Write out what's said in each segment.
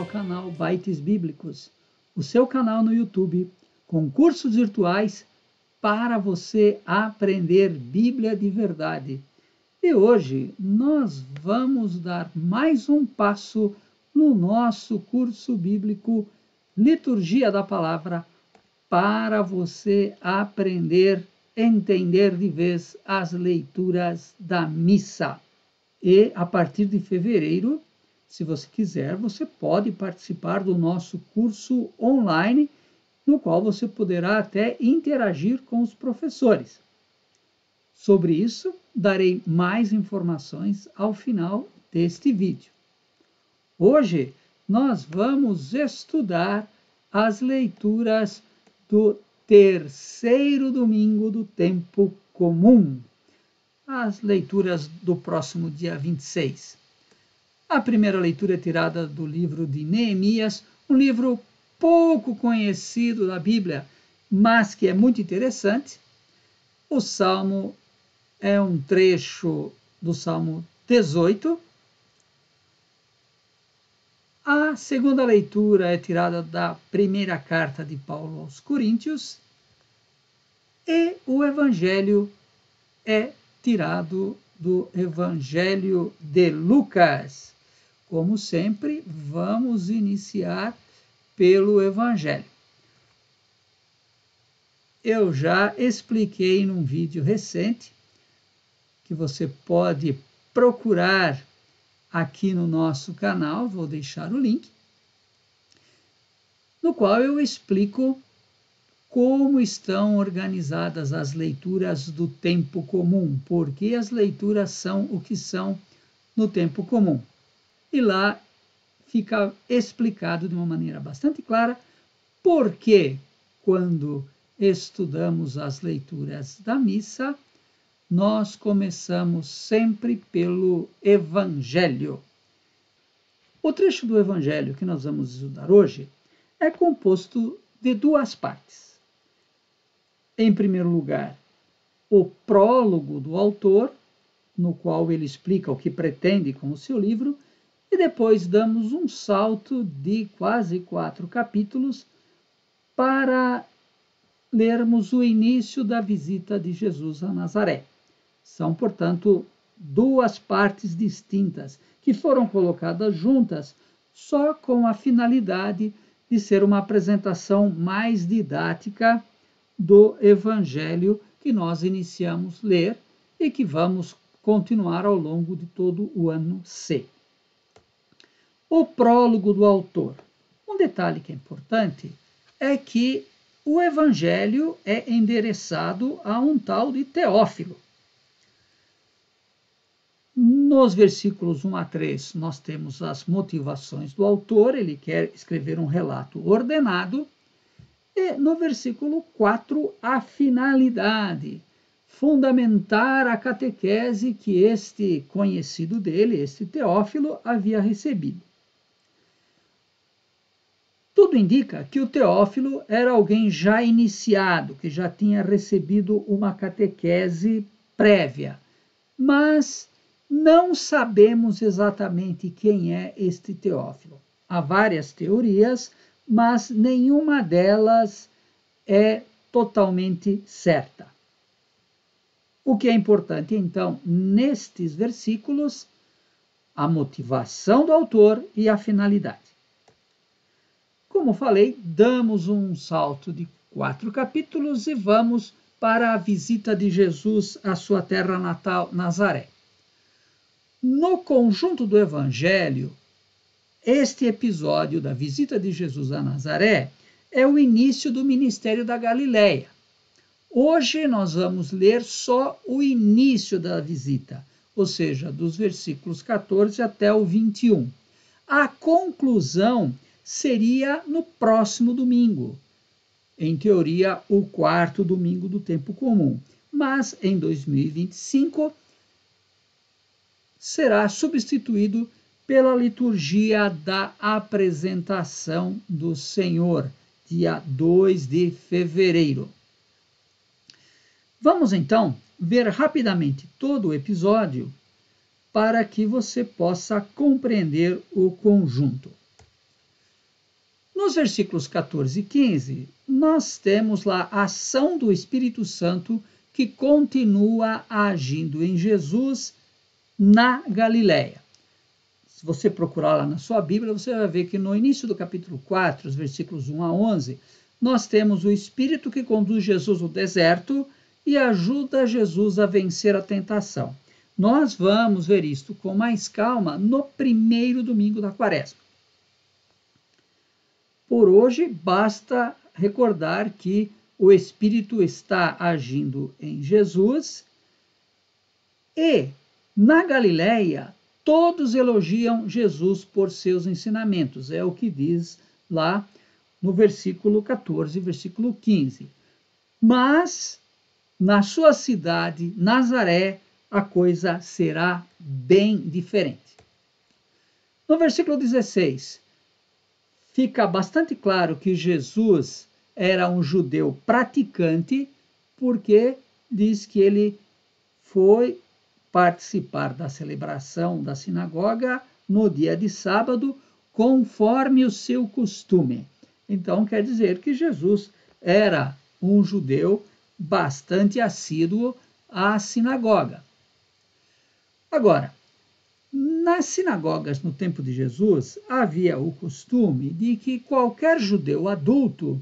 ao canal Bytes Bíblicos, o seu canal no YouTube, com cursos virtuais para você aprender Bíblia de verdade. E hoje nós vamos dar mais um passo no nosso curso bíblico Liturgia da Palavra para você aprender, entender de vez as leituras da missa. E a partir de fevereiro, se você quiser, você pode participar do nosso curso online, no qual você poderá até interagir com os professores. Sobre isso, darei mais informações ao final deste vídeo. Hoje, nós vamos estudar as leituras do terceiro domingo do tempo comum, as leituras do próximo dia 26. A primeira leitura é tirada do livro de Neemias, um livro pouco conhecido da Bíblia, mas que é muito interessante. O Salmo é um trecho do Salmo 18. A segunda leitura é tirada da primeira carta de Paulo aos Coríntios. E o Evangelho é tirado do Evangelho de Lucas. Como sempre, vamos iniciar pelo Evangelho. Eu já expliquei num vídeo recente, que você pode procurar aqui no nosso canal, vou deixar o link, no qual eu explico como estão organizadas as leituras do tempo comum, porque as leituras são o que são no tempo comum. E lá fica explicado de uma maneira bastante clara por que, quando estudamos as leituras da missa, nós começamos sempre pelo Evangelho. O trecho do Evangelho que nós vamos estudar hoje é composto de duas partes. Em primeiro lugar, o prólogo do autor, no qual ele explica o que pretende com o seu livro, e depois damos um salto de quase 4 capítulos para lermos o início da visita de Jesus a Nazaré. São, portanto, duas partes distintas que foram colocadas juntas só com a finalidade de ser uma apresentação mais didática do Evangelho que nós iniciamos a ler e que vamos continuar ao longo de todo o ano C. O prólogo do autor. Um detalhe que é importante é que o Evangelho é endereçado a um tal de Teófilo. Nos versículos 1 a 3, nós temos as motivações do autor, ele quer escrever um relato ordenado, e no versículo 4, a finalidade, fundamentar a catequese que este conhecido dele, este Teófilo, havia recebido. Tudo indica que o Teófilo era alguém já iniciado, que já tinha recebido uma catequese prévia, mas não sabemos exatamente quem é este Teófilo. Há várias teorias, mas nenhuma delas é totalmente certa. O que é importante, então, nestes versículos, a motivação do autor e a finalidade. Como falei, damos um salto de 4 capítulos e vamos para a visita de Jesus à sua terra natal, Nazaré. No conjunto do Evangelho, este episódio da visita de Jesus a Nazaré é o início do ministério da Galileia. Hoje nós vamos ler só o início da visita, ou seja, dos versículos 14 até o 21. A conclusão seria no próximo domingo, em teoria, o 4º domingo do tempo comum, mas em 2025 será substituído pela liturgia da apresentação do Senhor, dia 2 de fevereiro. Vamos então ver rapidamente todo o episódio para que você possa compreender o conjunto. Nos versículos 14 e 15, nós temos lá a ação do Espírito Santo que continua agindo em Jesus na Galileia. Se você procurar lá na sua Bíblia, você vai ver que no início do capítulo 4, os versículos 1 a 11, nós temos o Espírito que conduz Jesus no deserto e ajuda Jesus a vencer a tentação. Nós vamos ver isto com mais calma no primeiro domingo da Quaresma. Por hoje, basta recordar que o Espírito está agindo em Jesus e, na Galileia, todos elogiam Jesus por seus ensinamentos. É o que diz lá no versículo 14, versículo 15. Mas, na sua cidade, Nazaré, a coisa será bem diferente. No versículo 16, fica bastante claro que Jesus era um judeu praticante, porque diz que ele foi participar da celebração da sinagoga no dia de sábado, conforme o seu costume. Então, quer dizer que Jesus era um judeu bastante assíduo à sinagoga. Agora, nas sinagogas no tempo de Jesus, havia o costume de que qualquer judeu adulto,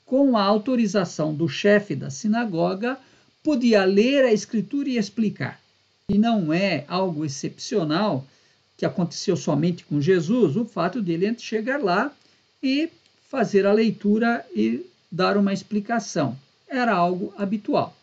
com a autorização do chefe da sinagoga, podia ler a Escritura e explicar. E não é algo excepcional que aconteceu somente com Jesus, o fato de ele chegar lá e fazer a leitura e dar uma explicação. Era algo habitual.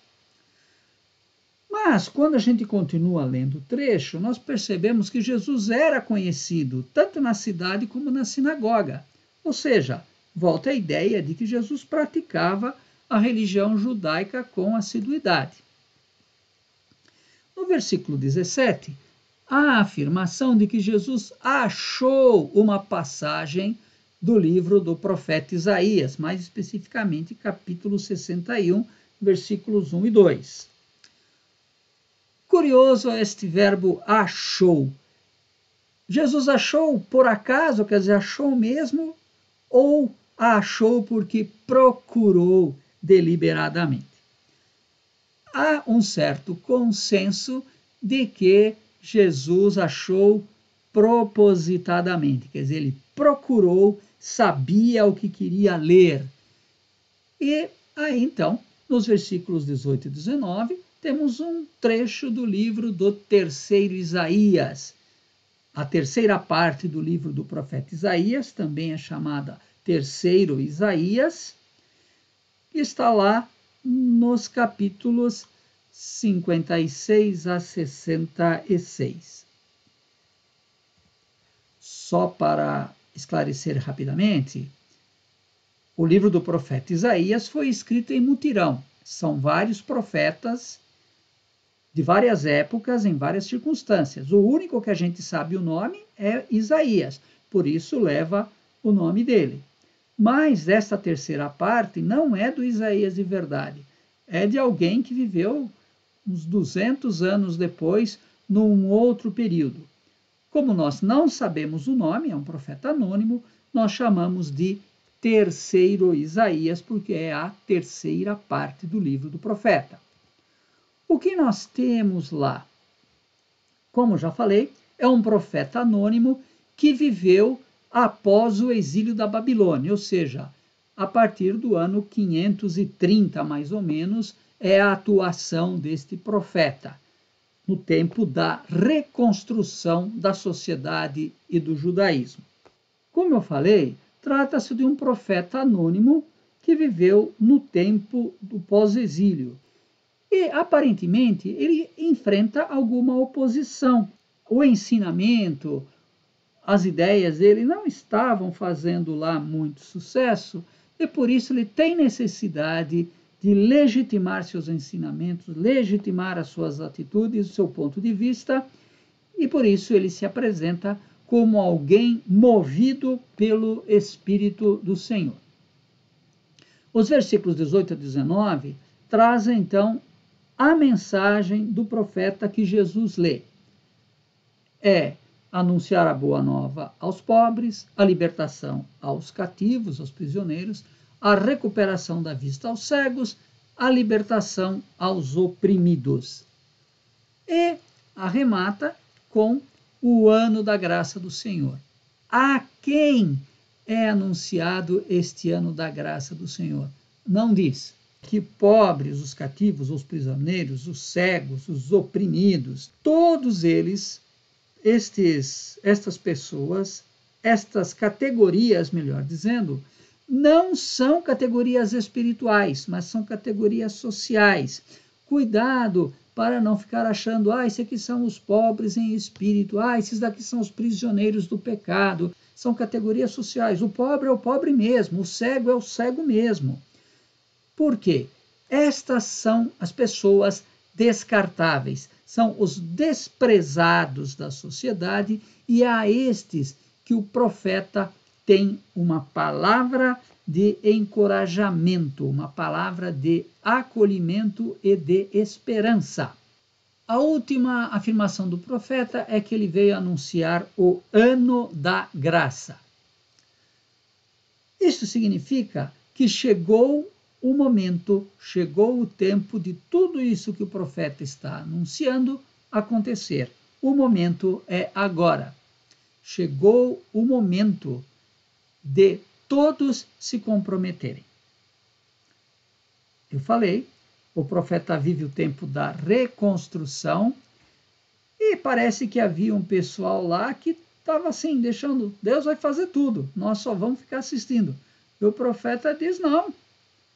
Mas, quando a gente continua lendo o trecho, nós percebemos que Jesus era conhecido tanto na cidade como na sinagoga. Ou seja, volta a ideia de que Jesus praticava a religião judaica com assiduidade. No versículo 17, há a afirmação de que Jesus achou uma passagem do livro do profeta Isaías, mais especificamente capítulo 61, versículos 1 e 2. Curioso este verbo achou. Jesus achou por acaso, quer dizer, achou mesmo, ou achou porque procurou deliberadamente? Há um certo consenso de que Jesus achou propositadamente, quer dizer, ele procurou, sabia o que queria ler. E aí, então, nos versículos 18 e 19, temos um trecho do livro do terceiro Isaías. A terceira parte do livro do profeta Isaías, também é chamada terceiro Isaías, que está lá nos capítulos 56 a 66. Só para esclarecer rapidamente, o livro do profeta Isaías foi escrito em mutirão. São vários profetas de várias épocas, em várias circunstâncias. O único que a gente sabe o nome é Isaías, por isso leva o nome dele. Mas esta terceira parte não é do Isaías de verdade, é de alguém que viveu uns 200 anos depois, num outro período. Como nós não sabemos o nome, é um profeta anônimo, nós chamamos de terceiro Isaías, porque é a terceira parte do livro do profeta. O que nós temos lá? Como já falei, é um profeta anônimo que viveu após o exílio da Babilônia, ou seja, a partir do ano 530, mais ou menos, é a atuação deste profeta, no tempo da reconstrução da sociedade e do judaísmo. Como eu falei, trata-se de um profeta anônimo que viveu no tempo do pós-exílio. E, aparentemente, ele enfrenta alguma oposição. O ensinamento, as ideias dele não estavam fazendo lá muito sucesso, e por isso ele tem necessidade de legitimar seus ensinamentos, legitimar as suas atitudes, o seu ponto de vista, e por isso ele se apresenta como alguém movido pelo Espírito do Senhor. Os versículos 18 a 19 trazem, então, a mensagem do profeta que Jesus lê. É anunciar a boa nova aos pobres, a libertação aos cativos, aos prisioneiros, a recuperação da vista aos cegos, a libertação aos oprimidos. E arremata com o ano da graça do Senhor. A quem é anunciado este ano da graça do Senhor? Não diz. Que pobres, os cativos, os prisioneiros, os cegos, os oprimidos, todos eles, estas pessoas, estas categorias, melhor dizendo, não são categorias espirituais, mas são categorias sociais. Cuidado para não ficar achando, esses aqui são os pobres em espírito, esses daqui são os prisioneiros do pecado. São categorias sociais. O pobre é o pobre mesmo, o cego é o cego mesmo. Por quê? Estas são as pessoas descartáveis, são os desprezados da sociedade, e é a estes que o profeta tem uma palavra de encorajamento, uma palavra de acolhimento e de esperança. A última afirmação do profeta é que ele veio anunciar o ano da graça. Isso significa que chegou o momento, chegou o tempo de tudo isso que o profeta está anunciando acontecer. O momento é agora. Chegou o momento de todos se comprometerem. Eu falei, o profeta vive o tempo da reconstrução e parece que havia um pessoal lá que estava assim, deixando, Deus vai fazer tudo, nós só vamos ficar assistindo. E o profeta diz, não,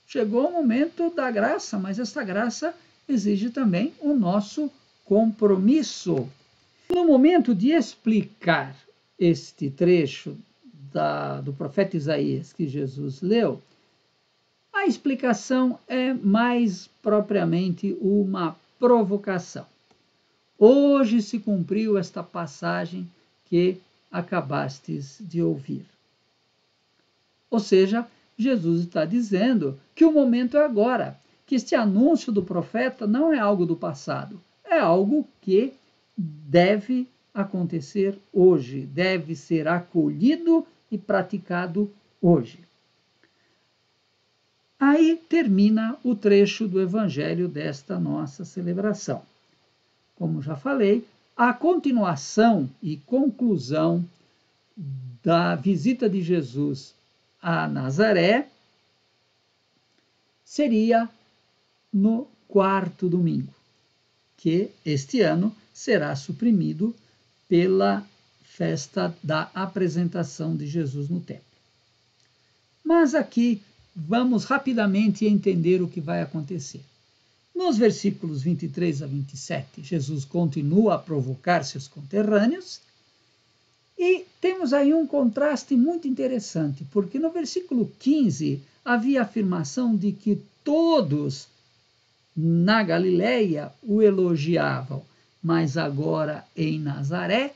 chegou o momento da graça, mas essa graça exige também o nosso compromisso. No momento de explicar este trecho do profeta Isaías que Jesus leu, a explicação é mais propriamente uma provocação. Hoje se cumpriu esta passagem que acabastes de ouvir. Ou seja, Jesus está dizendo que o momento é agora, que este anúncio do profeta não é algo do passado, é algo que deve acontecer hoje, deve ser acolhido e praticado hoje. Aí termina o trecho do Evangelho desta nossa celebração. Como já falei, a continuação e conclusão da visita de Jesus a Nazaré seria no quarto domingo, que este ano será suprimido pela festa da apresentação de Jesus no templo. Mas aqui vamos rapidamente entender o que vai acontecer. Nos versículos 23 a 27, Jesus continua a provocar seus conterrâneos e temos aí um contraste muito interessante, porque no versículo 15 havia a afirmação de que todos na Galileia o elogiavam, mas agora em Nazaré,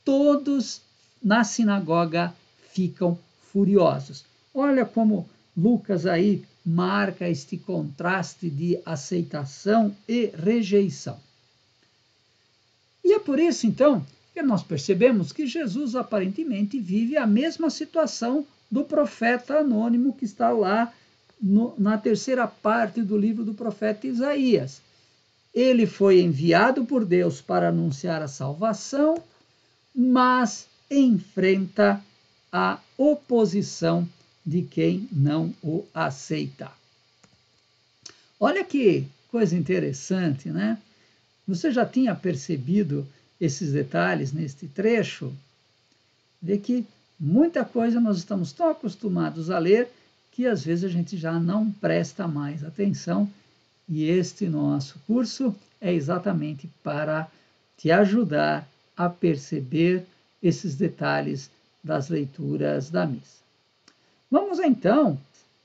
todos na sinagoga ficam furiosos. Olha como Lucas aí marca este contraste de aceitação e rejeição. E é por isso, então, que nós percebemos que Jesus aparentemente vive a mesma situação do profeta anônimo que está lá na terceira parte do livro do profeta Isaías. Ele foi enviado por Deus para anunciar a salvação, mas enfrenta a oposição de quem não o aceita. Olha que coisa interessante, né? Você já tinha percebido esses detalhes neste trecho? Vê que muita coisa nós estamos tão acostumados a ler que às vezes a gente já não presta mais atenção, e este nosso curso é exatamente para te ajudar a perceber esses detalhes das leituras da missa. Vamos então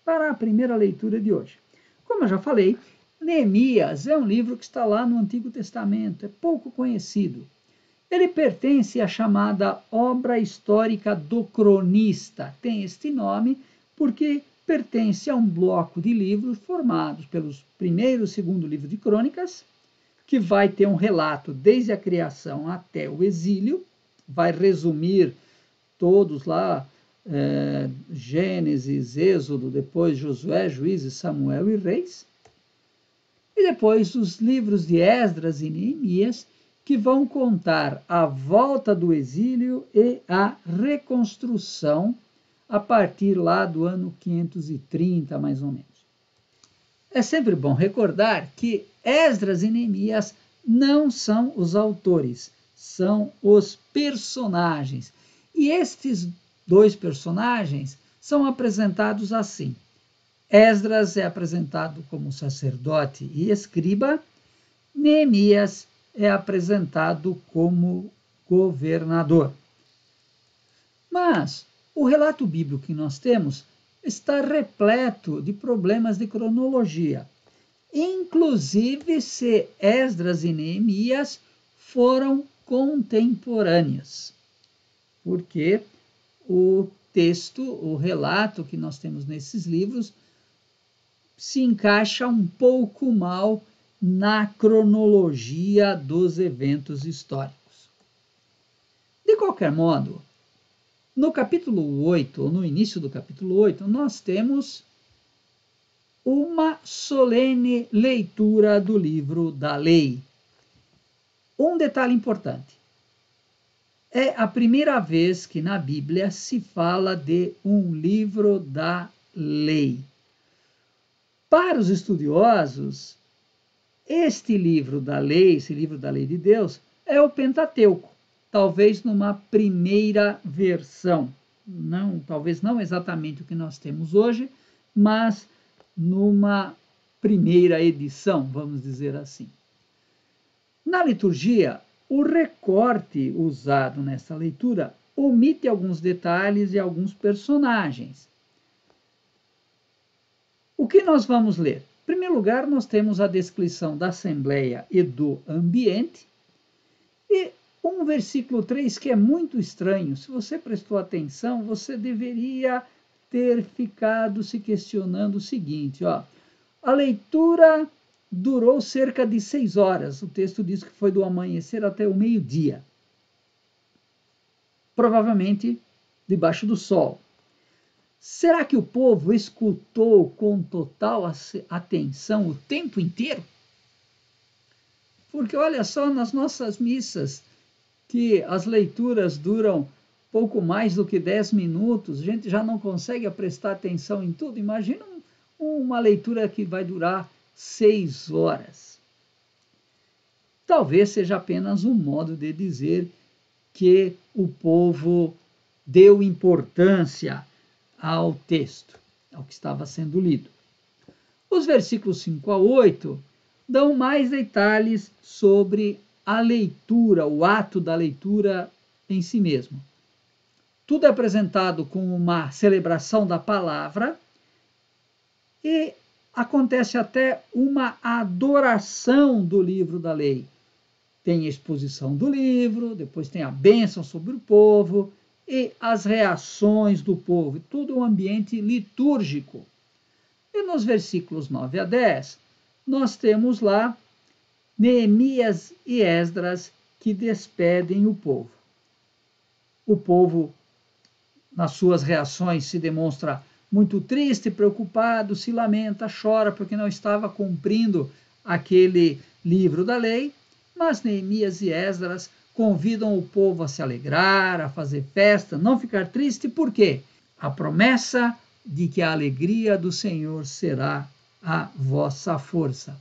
para a primeira leitura de hoje. Como eu já falei, Neemias é um livro que está lá no Antigo Testamento, é pouco conhecido. Ele pertence à chamada obra histórica do cronista. Tem este nome porque pertence a um bloco de livros formados pelos primeiro e segundo livro de Crônicas, que vai ter um relato desde a criação até o exílio vai resumir todos lá, Gênesis, Êxodo, depois Josué, Juízes, Samuel e Reis. E depois os livros de Esdras e Neemias, que vão contar a volta do exílio e a reconstrução a partir lá do ano 530, mais ou menos. É sempre bom recordar que Esdras e Neemias não são os autores, são os personagens. E estes dois personagens são apresentados assim. Esdras é apresentado como sacerdote e escriba, Neemias é apresentado como governador. Mas o relato bíblico que nós temos está repleto de problemas de cronologia, inclusive se Esdras e Neemias foram contemporâneos, porque o texto, o relato que nós temos nesses livros se encaixa um pouco mal na cronologia dos eventos históricos. De qualquer modo, no capítulo 8, ou no início do capítulo 8, nós temos uma solene leitura do livro da lei. Um detalhe importante: é a primeira vez que na Bíblia se fala de um livro da lei. Para os estudiosos, este livro da lei, esse livro da lei de Deus, é o Pentateuco, talvez numa primeira versão. Não, talvez não exatamente o que nós temos hoje, mas numa primeira edição, vamos dizer assim. Na liturgia, o recorte usado nessa leitura omite alguns detalhes e alguns personagens. O que nós vamos ler? Em primeiro lugar, nós temos a descrição da assembleia e do ambiente, e um versículo 3 que é muito estranho. Se você prestou atenção, você deveria ter ficado se questionando o seguinte, ó. A leitura durou cerca de 6 horas. O texto diz que foi do amanhecer até o meio-dia. Provavelmente debaixo do sol. Será que o povo escutou com total atenção o tempo inteiro? Porque olha só, nas nossas missas, que as leituras duram pouco mais do que 10 minutos, a gente já não consegue prestar atenção em tudo. Imagina uma leitura que vai durar 6 horas. Talvez seja apenas um modo de dizer que o povo deu importância ao texto, ao que estava sendo lido. Os versículos 5 a 8 dão mais detalhes sobre a leitura, o ato da leitura em si mesmo. Tudo é apresentado como uma celebração da palavra e acontece até uma adoração do livro da lei. Tem a exposição do livro, depois tem a bênção sobre o povo e as reações do povo, tudo um ambiente litúrgico. E nos versículos 9 a 10, nós temos lá Neemias e Esdras que despedem o povo. O povo, nas suas reações, se demonstra muito triste, preocupado, se lamenta, chora porque não estava cumprindo aquele livro da lei, mas Neemias e Esdras convidam o povo a se alegrar, a fazer festa, não ficar triste, por quê? A promessa de que a alegria do Senhor será a vossa força.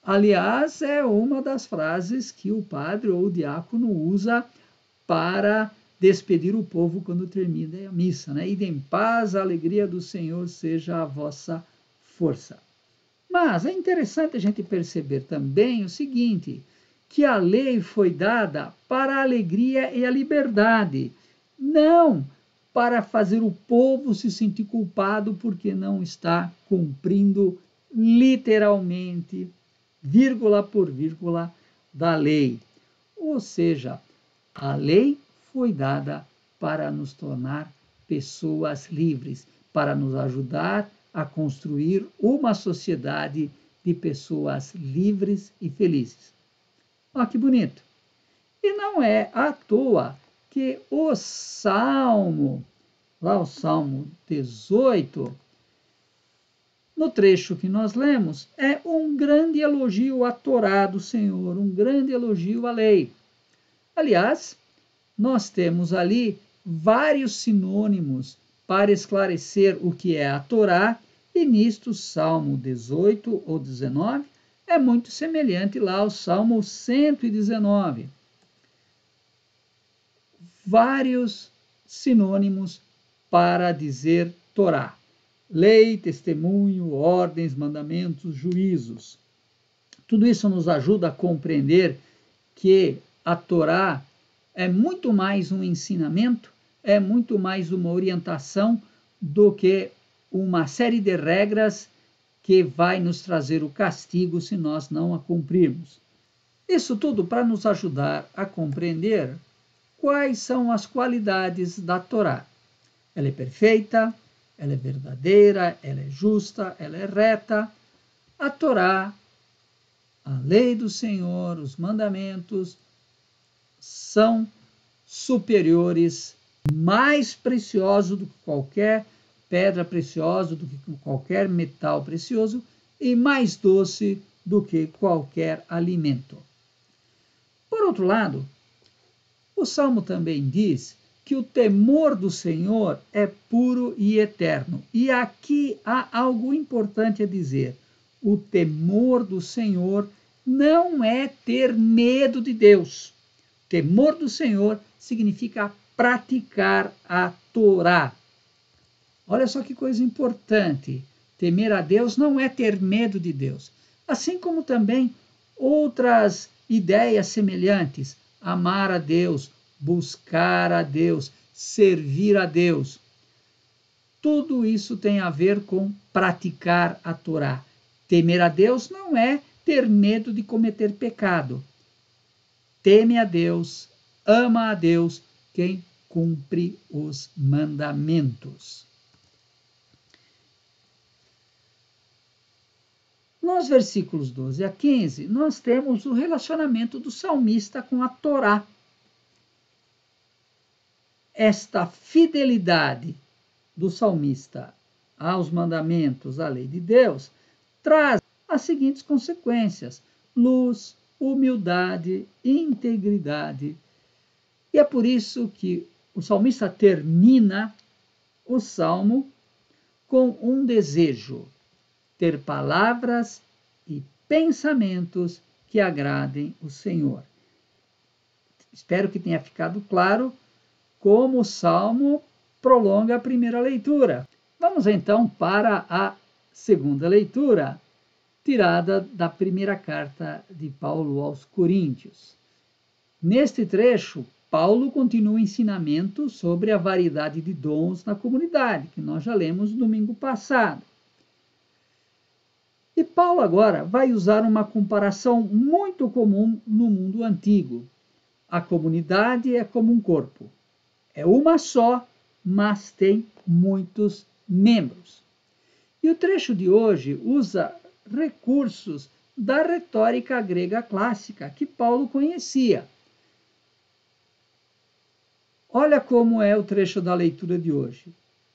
Aliás, é uma das frases que o padre ou o diácono usa para despedir o povo quando termina a missa, né? Ide em paz, a alegria do Senhor seja a vossa força. Mas é interessante a gente perceber também o seguinte, que a lei foi dada para a alegria e a liberdade, não para fazer o povo se sentir culpado porque não está cumprindo literalmente, vírgula por vírgula, da lei. Ou seja, a lei foi dada para nos tornar pessoas livres, para nos ajudar a construir uma sociedade de pessoas livres e felizes. Olha que bonito! E não é à toa que o Salmo, lá o Salmo 18, no trecho que nós lemos, é um grande elogio à Torá do Senhor, um grande elogio à lei. Aliás, nós temos ali vários sinônimos para esclarecer o que é a Torá, e nisto, Salmo 18 ou 19 é muito semelhante lá ao Salmo 119. Vários sinônimos para dizer Torá: lei, testemunho, ordens, mandamentos, juízos. Tudo isso nos ajuda a compreender que a Torá é muito mais um ensinamento, é muito mais uma orientação do que uma série de regras que vai nos trazer o castigo se nós não a cumprirmos. Isso tudo para nos ajudar a compreender quais são as qualidades da Torá. Ela é perfeita, ela é verdadeira, ela é justa, ela é reta. A Torá, a lei do Senhor, os mandamentos, são superiores, mais preciosos do que qualquer pedra preciosa, do que qualquer metal precioso, e mais doce do que qualquer alimento. Por outro lado, o Salmo também diz que o temor do Senhor é puro e eterno. E aqui há algo importante a dizer. O temor do Senhor não é ter medo de Deus. Temor do Senhor significa praticar a Torá. Olha só que coisa importante. Temer a Deus não é ter medo de Deus. Assim como também outras ideias semelhantes. Amar a Deus, buscar a Deus, servir a Deus. Tudo isso tem a ver com praticar a Torá. Temer a Deus não é ter medo de cometer pecado. Teme a Deus, ama a Deus quem cumpre os mandamentos. Nos versículos 12 a 15, nós temos o relacionamento do salmista com a Torá. Esta fidelidade do salmista aos mandamentos, à lei de Deus, traz as seguintes consequências: luz, humildade, integridade. E é por isso que o salmista termina o salmo com um desejo: ter palavras e pensamentos que agradem o Senhor. Espero que tenha ficado claro como o salmo prolonga a primeira leitura. Vamos então para a segunda leitura, tirada da primeira carta de Paulo aos Coríntios. Neste trecho, Paulo continua o ensinamento sobre a variedade de dons na comunidade, que nós já lemos no domingo passado. E Paulo agora vai usar uma comparação muito comum no mundo antigo. A comunidade é como um corpo. É uma só, mas tem muitos membros. E o trecho de hoje usa recursos da retórica grega clássica que Paulo conhecia. Olha como é o trecho da leitura de hoje.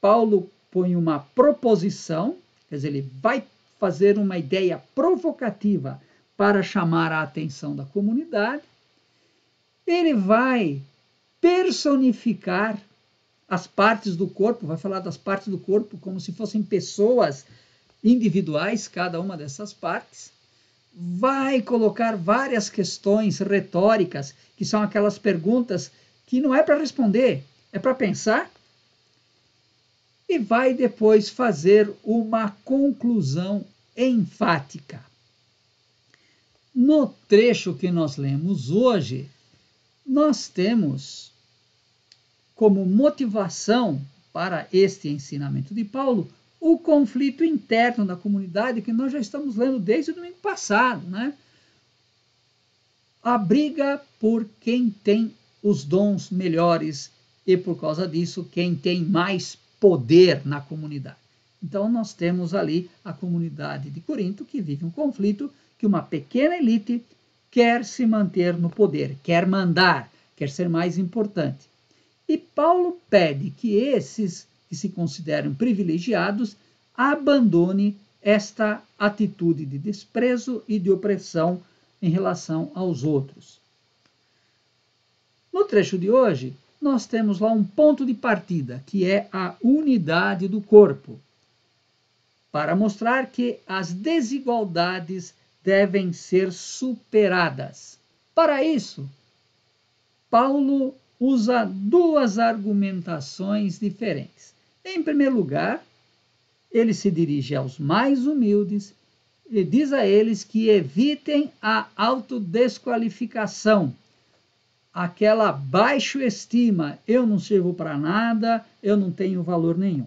Paulo põe uma proposição, quer dizer, ele vai fazer uma ideia provocativa para chamar a atenção da comunidade. Ele vai personificar as partes do corpo, vai falar das partes do corpo como se fossem pessoas individuais, cada uma dessas partes. Vai colocar várias questões retóricas, que são aquelas perguntas que não é para responder, é para pensar. E vai depois fazer uma conclusão enfática. No trecho que nós lemos hoje, nós temos como motivação para este ensinamento de Paulo o conflito interno da comunidade que nós já estamos lendo desde o domingo passado, né? A briga por quem tem os dons melhores e, por causa disso, quem tem mais poder na comunidade. Então, nós temos ali a comunidade de Corinto que vive um conflito que uma pequena elite quer se manter no poder, quer mandar, quer ser mais importante. E Paulo pede que esses que se consideram privilegiados abandone esta atitude de desprezo e de opressão em relação aos outros. No trecho de hoje, nós temos lá um ponto de partida, que é a unidade do corpo, para mostrar que as desigualdades devem ser superadas. Para isso, Paulo usa duas argumentações diferentes. Em primeiro lugar, ele se dirige aos mais humildes e diz a eles que evitem a autodesqualificação, aquela baixa estima, eu não sirvo para nada, eu não tenho valor nenhum.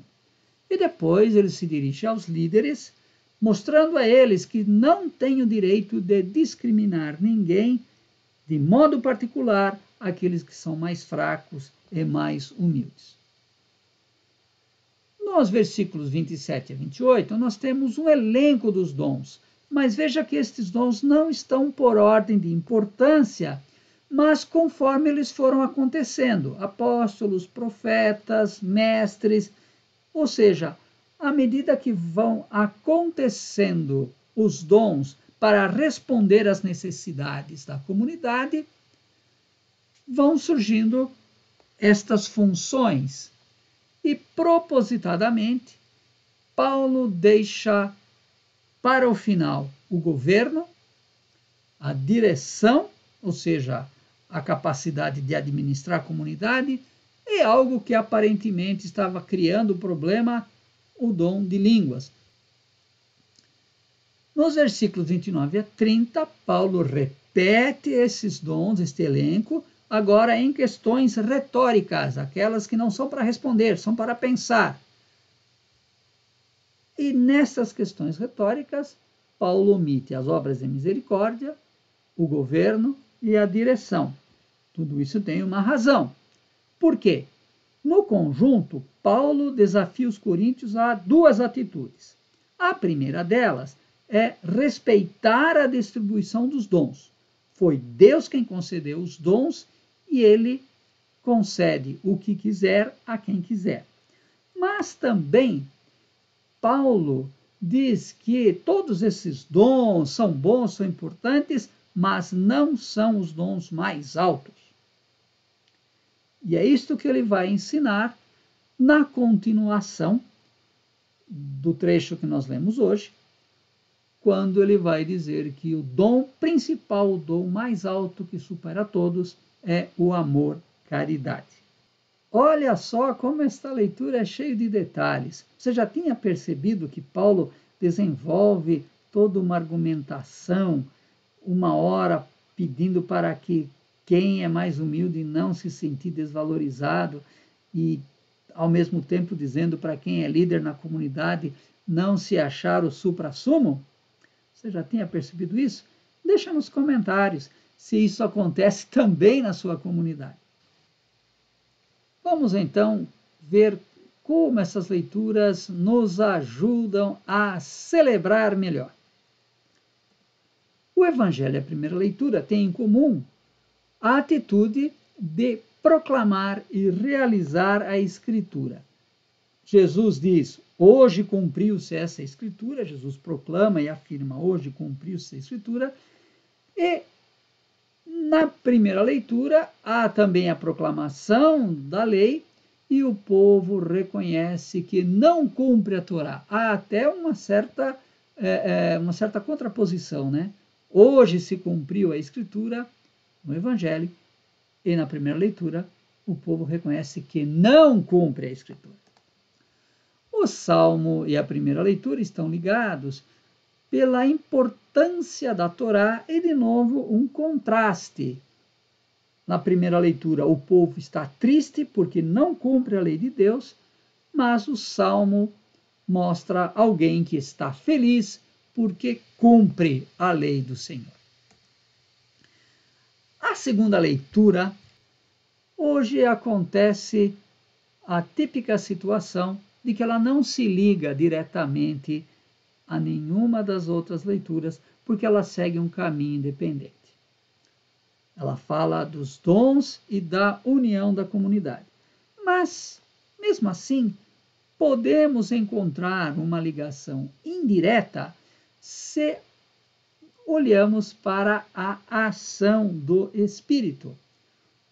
E depois ele se dirige aos líderes, mostrando a eles que não têm o direito de discriminar ninguém, de modo particular, aqueles que são mais fracos e mais humildes. Nos versículos 27 a 28, nós temos um elenco dos dons, mas veja que estes dons não estão por ordem de importância, mas conforme eles foram acontecendo, apóstolos, profetas, mestres, ou seja, à medida que vão acontecendo os dons para responder às necessidades da comunidade, vão surgindo estas funções. E propositadamente, Paulo deixa para o final o governo, a direção, ou seja, a capacidade de administrar a comunidade, e algo que aparentemente estava criando problema, o dom de línguas. Nos versículos 29 a 30, Paulo repete esses dons, este elenco, agora em questões retóricas, aquelas que não são para responder, são para pensar. E nessas questões retóricas, Paulo omite as obras de misericórdia, o governo e a direção. Tudo isso tem uma razão. Por quê? No conjunto, Paulo desafia os coríntios a duas atitudes. A primeira delas é respeitar a distribuição dos dons. Foi Deus quem concedeu os dons e ele concede o que quiser a quem quiser. Mas também Paulo diz que todos esses dons são bons, são importantes, mas não são os dons mais altos. E é isto que ele vai ensinar na continuação do trecho que nós lemos hoje, quando ele vai dizer que o dom principal, o dom mais alto que supera todos, é o amor-caridade. Olha só como esta leitura é cheia de detalhes. Você já tinha percebido que Paulo desenvolve toda uma argumentação, uma hora pedindo para que quem é mais humilde não se sentir desvalorizado e, ao mesmo tempo, dizendo para quem é líder na comunidade não se achar o suprassumo? Você já tinha percebido isso? Deixa nos comentários se isso acontece também na sua comunidade. Vamos então ver como essas leituras nos ajudam a celebrar melhor. O Evangelho, a primeira leitura, tem em comum a atitude de proclamar e realizar a Escritura. Jesus diz, hoje cumpriu-se essa Escritura, Jesus proclama e afirma, hoje cumpriu-se a Escritura, e na primeira leitura há também a proclamação da lei e o povo reconhece que não cumpre a Torá. Há até uma certa contraposição, né? Hoje se cumpriu a Escritura no Evangelho e na primeira leitura o povo reconhece que não cumpre a Escritura. O Salmo e a primeira leitura estão ligados pela importância da Torá e, de novo, um contraste. Na primeira leitura, o povo está triste porque não cumpre a lei de Deus, mas o Salmo mostra alguém que está feliz porque cumpre a lei do Senhor. A segunda leitura, hoje acontece a típica situação de que ela não se liga diretamente a nenhuma das outras leituras, porque ela segue um caminho independente. Ela fala dos dons e da união da comunidade. Mas, mesmo assim, podemos encontrar uma ligação indireta se olhamos para a ação do Espírito.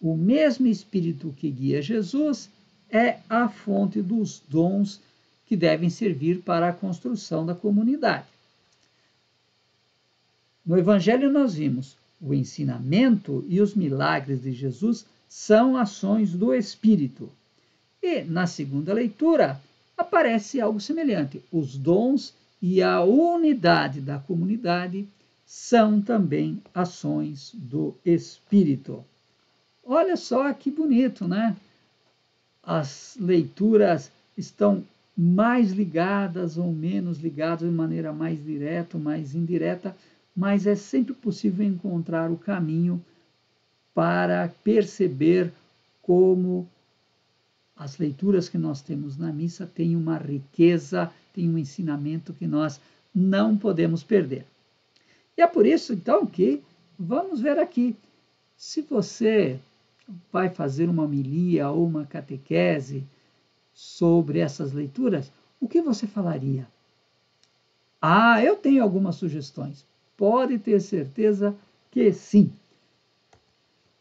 O mesmo Espírito que guia Jesus é a fonte dos dons que devem servir para a construção da comunidade. No Evangelho nós vimos o ensinamento e os milagres de Jesus são ações do Espírito. E na segunda leitura aparece algo semelhante. Os dons e a unidade da comunidade são também ações do Espírito. Olha só que bonito, né? As leituras estão mais ligadas ou menos ligadas de maneira mais direta ou mais indireta, mas é sempre possível encontrar o caminho para perceber como as leituras que nós temos na missa têm uma riqueza, têm um ensinamento que nós não podemos perder. E é por isso, então, que vamos ver aqui. Se você vai fazer uma homilia ou uma catequese sobre essas leituras, o que você falaria? Ah, eu tenho algumas sugestões. Pode ter certeza que sim.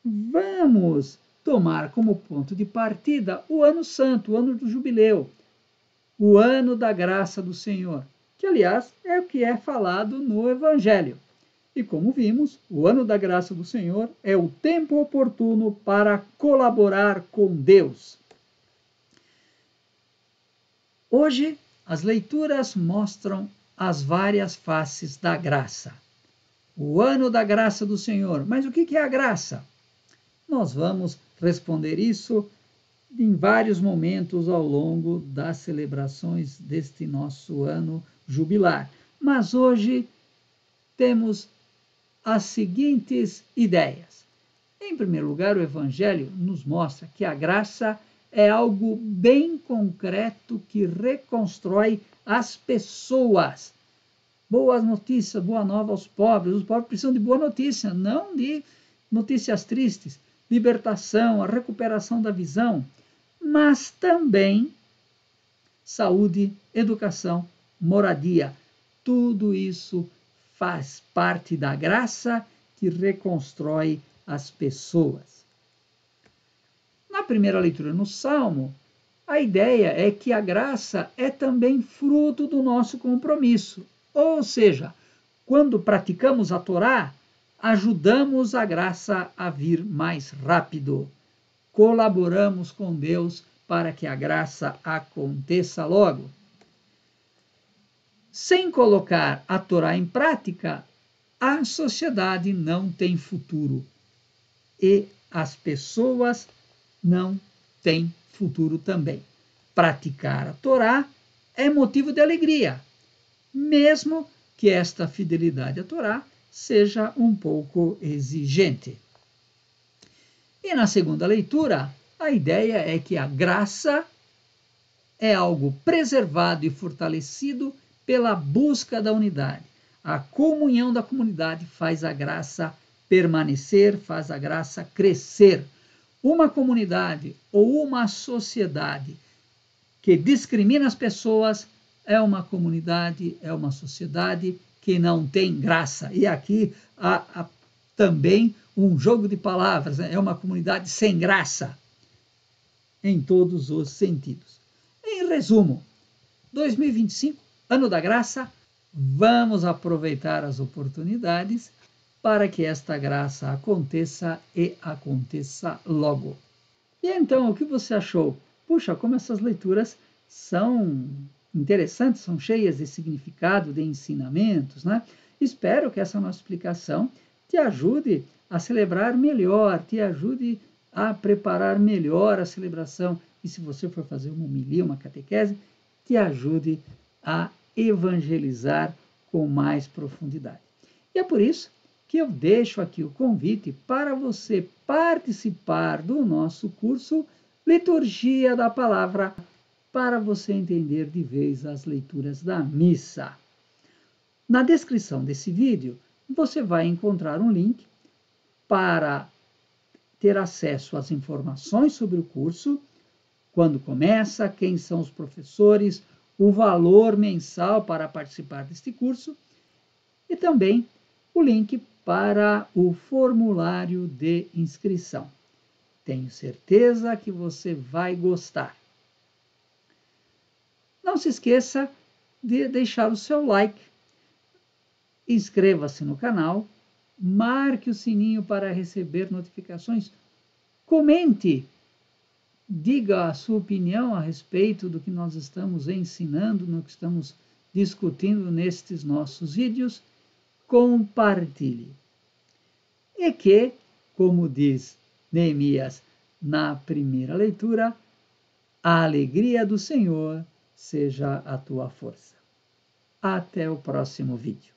Vamos tomar como ponto de partida o Ano Santo, o ano do Jubileu, o ano da graça do Senhor, que, aliás, é o que é falado no Evangelho. E como vimos, o ano da graça do Senhor é o tempo oportuno para colaborar com Deus. Hoje, as leituras mostram as várias faces da graça. O ano da graça do Senhor. Mas o que é a graça? Nós vamos responder isso em vários momentos ao longo das celebrações deste nosso ano jubilar. Mas hoje temos as seguintes ideias. Em primeiro lugar, o Evangelho nos mostra que a graça é algo bem concreto que reconstrói as pessoas. Boas notícias, boa nova aos pobres. Os pobres precisam de boa notícia, não de notícias tristes. Libertação, a recuperação da visão, mas também saúde, educação, moradia. Tudo isso faz parte da graça que reconstrói as pessoas. Na primeira leitura no Salmo, a ideia é que a graça é também fruto do nosso compromisso. Ou seja, quando praticamos a Torá, ajudamos a graça a vir mais rápido. Colaboramos com Deus para que a graça aconteça logo. Sem colocar a Torá em prática, a sociedade não tem futuro e as pessoas não têm futuro também. Praticar a Torá é motivo de alegria, mesmo que esta fidelidade à Torá seja um pouco exigente. E na segunda leitura, a ideia é que a graça é algo preservado e fortalecido pela busca da unidade. A comunhão da comunidade faz a graça permanecer, faz a graça crescer. Uma comunidade ou uma sociedade que discrimina as pessoas é uma comunidade, é uma sociedade que não tem graça. E aqui há também um jogo de palavras, né? É uma comunidade sem graça, em todos os sentidos. Em resumo, 2025, ano da graça, vamos aproveitar as oportunidades para que esta graça aconteça e aconteça logo. E então, o que você achou? Puxa, como essas leituras são interessantes, são cheias de significado, de ensinamentos, né? Espero que essa nossa explicação te ajude a celebrar melhor, te ajude a preparar melhor a celebração. E se você for fazer uma homilia, uma catequese, te ajude a evangelizar com mais profundidade. E é por isso que eu deixo aqui o convite para você participar do nosso curso Liturgia da Palavra, para você entender de vez as leituras da missa. Na descrição desse vídeo, você vai encontrar um link para ter acesso às informações sobre o curso, quando começa, quem são os professores, o valor mensal para participar deste curso e também o link para o formulário de inscrição. Tenho certeza que você vai gostar. Não se esqueça de deixar o seu like, inscreva-se no canal, marque o sininho para receber notificações, comente, diga a sua opinião a respeito do que nós estamos ensinando, no que estamos discutindo nestes nossos vídeos, compartilhe. E que, como diz Neemias na primeira leitura, a alegria do Senhor seja a tua força. Até o próximo vídeo.